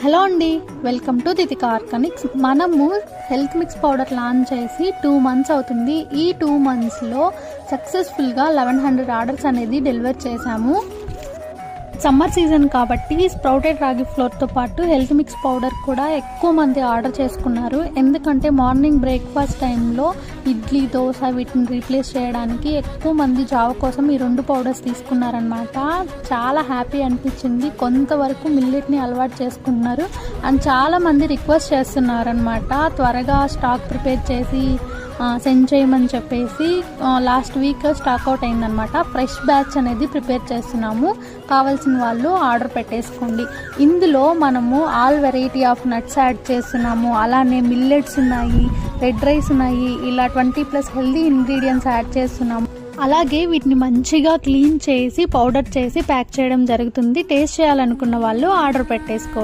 Hello అండి, welcome to దితిక Organics. మనము health mix powder launch చేసి 2 months అవుతుంది. ఈ 2 monthsలో సక్సెస్ఫుల్గా 1100 ఆర్డర్స్ అనేది డెలివర్ చేశాము. సమ్మర్ సీజన్ కాబట్టి స్ప్రౌటెడ్ రాగి ఫ్లోర్తో పాటు హెల్త్ మిక్స్ పౌడర్ కూడా ఎక్కువ మంది ఆర్డర్ చేసుకున్నారు. ఎందుకంటే మార్నింగ్ బ్రేక్ఫాస్ట్ టైంలో ఇడ్లీ, దోశ వీటిని రీప్లేస్ చేయడానికి ఎక్కువ మంది జావ కోసం ఈ 2 పౌడర్స్ తీసుకున్నారనమాట. చాలా హ్యాపీ అనిపించింది. కొంతవరకు మిల్లెట్ని అలవాటు చేసుకుంటున్నారు అండ్ చాలామంది రిక్వెస్ట్ చేస్తున్నారనమాట, త్వరగా స్టాక్ ప్రిపేర్ చేసి సెండ్ చేయమని చెప్పేసి. లాస్ట్ వీక్ స్టాక్ అవుట్ అయిందనమాట. ఫ్రెష్ బ్యాచ్ అనేది ప్రిపేర్ చేస్తున్నాము, కావాల్సిన వాళ్ళు ఆర్డర్ పెట్టేసుకోండి. ఇందులో మనము all variety of nuts add చేస్తున్నాము, అలానే మిల్లెట్స్ ఉన్నాయి, రెడ్ రైస్ ఉన్నాయి, ఇలా 20+ హెల్దీ ఇంగ్రీడియంట్స్ యాడ్ చేస్తున్నాము. అలాగే వీటిని మంచిగా క్లీన్ చేసి పౌడర్ చేసి ప్యాక్ చేయడం జరుగుతుంది. టేస్ట్ చేయాలనుకున్న వాళ్ళు ఆర్డర్ పెట్టేసుకోండి.